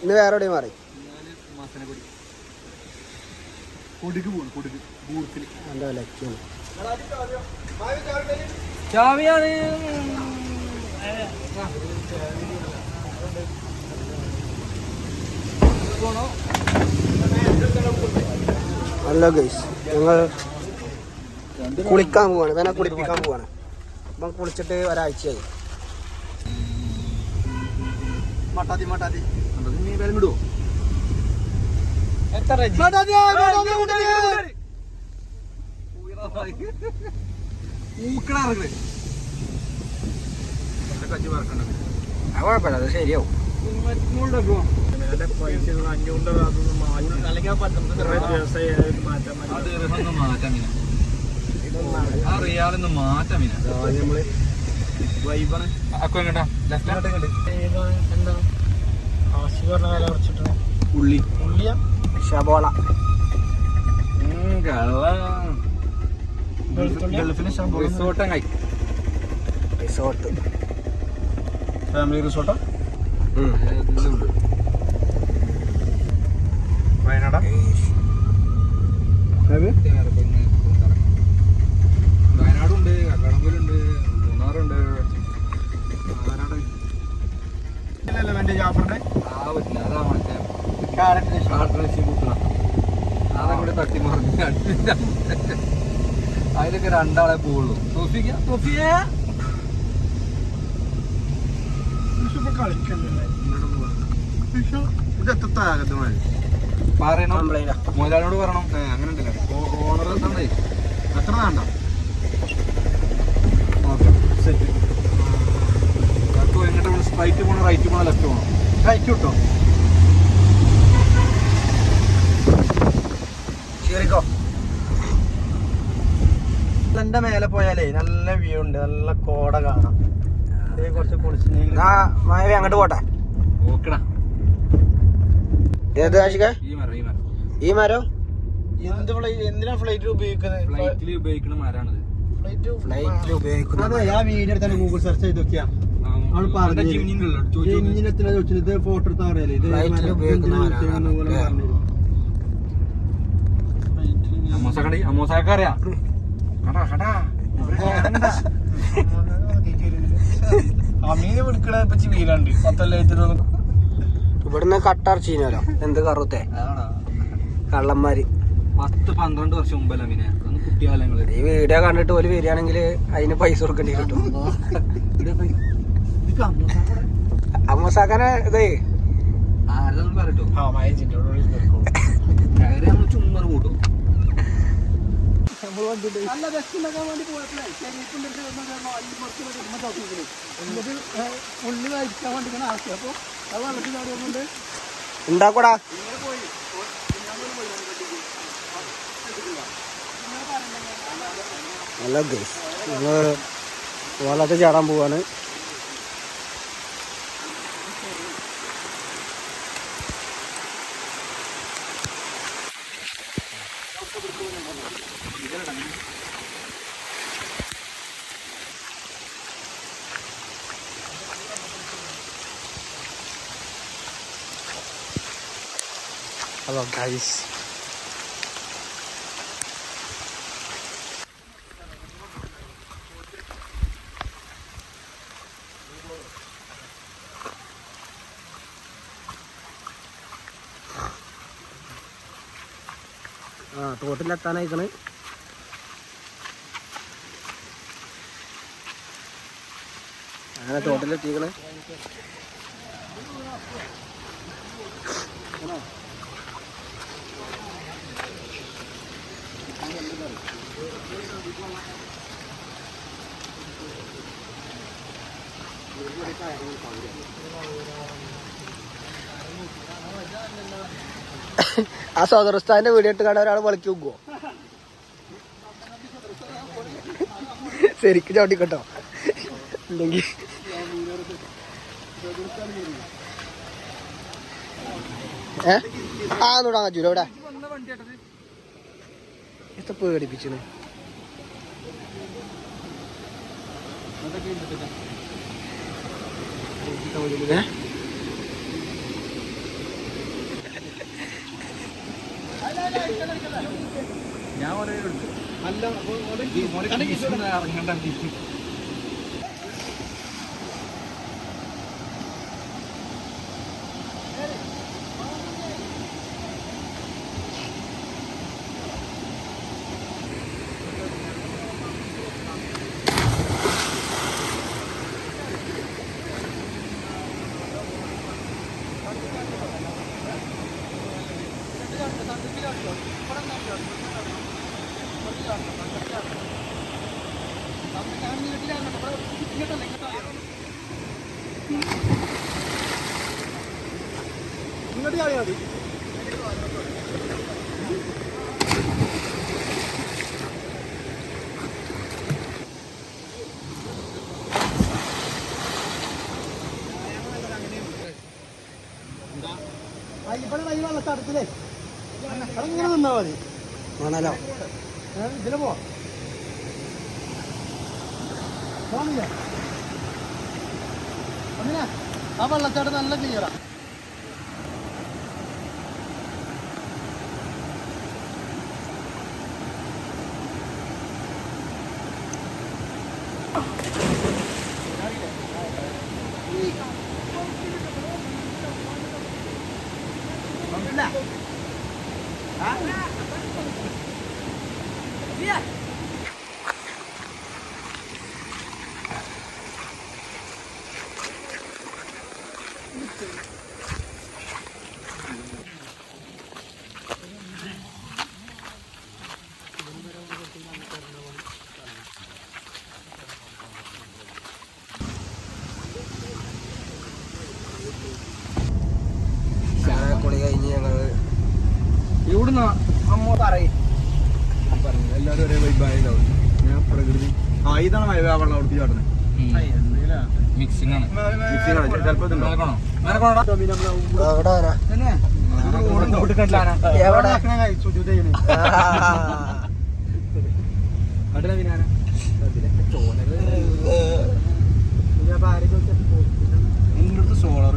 ഇന്ന് വേറെ എവിടെയും മാറി ചാവിയാണ്. ഹലോ ഗൈസ്, ഞങ്ങൾ കുളിക്കാൻ പോവാണ്. വേണ കുളിപ്പിക്കാൻ പോവാണ്. അപ്പം കുളിച്ചിട്ട് ഒരാഴ്ചയായി. മട്ടാതി മട്ടാതി നീ ബലം വിടുവോ? കുഴപ്പമില്ല, അത് ശരിയാവും. ഉള്ളി ഉള്ളിയ ഷബോള റിസോർട്ട് ഫാമിലി റിസോർട്ടാ വയനാടാ വയനാടുണ്ട്, കക്കാടംപൊയിലുണ്ട്, മൂന്നാറുണ്ട്. ജാഫറിന്റെ അതാ മറ്റേ അതങ്ങോട്ട് തട്ടിമറിഞ്ഞ അതിലൊക്കെ രണ്ടാളെ പോവുള്ളൂ. മുതലാളിനോട് പറയണം. അങ്ങനെ ഉണ്ടല്ലോ ഓണർ എത്ര വേണ്ട. Okay set. എങ്ങോട്ട് സ്ട്രൈറ്റ് പോകണം, റൈറ്റ് പോകണം, ലെഫ്റ്റ് പോകണം? റൈറ്റ് കിട്ടോ? ശരിക്കോ എന്റെ മേലെ പോയാലേ നല്ല വ്യൂ ഉണ്ട്, നല്ല കോട കാണാം. കുറച്ച് പൊളിച്ച് അങ്ങോട്ട് പോട്ടെ. ഓക്കെടാ. ഏത് ആശിക? ഈ മരം എന്തിനാ ഫ്ലൈറ്റിൽ ഉപയോഗിക്കുന്നത്? ഫ്ലൈറ്റിൽ ഉപയോഗിക്കുന്ന മരാണിത്. ഫ്ലൈറ്റിൽ ഉപയോഗിക്കുന്നത്. അതെ, ആ വീഡിയോ എടുത്താണ് ഗൂഗിൾ സെർച്ച് ചെയ്ത് നോക്കിയാ ഇത് ഫോട്ടോ എടുത്താ പറയല്ലേ ഇത് അമ്മോസാക്ക അറിയാം. അമീനെ വിളിക്കണ വീലുണ്ട് 10 ഇവിടുന്ന് കട്ടർച്ചീനല്ലോ. എന്ത് കറുത്തേ കള്ളന്മാര് 10-12 വർഷം മുമ്പല്ല അമീനെ. കുട്ടികാലങ്ങള് ഈ വീഡിയോ കണ്ടിട്ട് പോലും വരികയാണെങ്കിൽ അതിന് പൈസ കൊടുക്കേണ്ടി കിട്ടും. അമ്മസാക്കാനെ ഇതേ ആരെന്ന് പറയട്ടോ. ചുമ്മാ കൂട്ടും. ഉണ്ടാക്കൂടാ. നല്ല ഗൈസ്, ഞങ്ങൾ വെള്ളത്തിൽ ചാടാൻ പോവാണ്. ഹലോ ഗൈസ്, തോട്ടിലെത്താനായിക്കണ്. അങ്ങനെ തോട്ടിലെത്തിക്കണ്. ആ സോദർസ്ഥാന്റെ വീഡിയോ ഇട്ട് കാണാൻ ഒരാൾ വിളിക്ക് നോക്കുവോ? ശരിക്കും ചവിട്ടിക്കട്ടോ, ഇല്ലെങ്കിൽ തൊടാൻ പറ്റൂല. ഇവിടെ എത്ര പേടിപ്പിച്ചു. ഞാൻ അല്ല ഇറങ്ങണ്ട ഇങ്ങോട്ട് ചാടിയാൽ മതി. ഇവിടെ ഈ വെള്ളച്ചാട്ടത്തിലേ ഇങ്ങനെ നിന്നാ മതി. ആണല്ലോ ഇതിലെ പോവാ പോണില്ലേ അങ്ങനെ ആ വെള്ളച്ചാട്ടം നല്ല ക്ലിയറാ. കുളി കഴിഞ്ഞ് ഞങ്ങള് ഇവിടുന്ന് അമ്മ പറയും എല്ലാവരും ഒരേ വൈബായതാവും. ഞാൻ പ്രകൃതി ഇതാണ് മഴ വെള്ളം അവിടുത്തെ ചാടുന്നത്. മിക്സിംഗ് ആണ്. ചിലപ്പോ സോളർ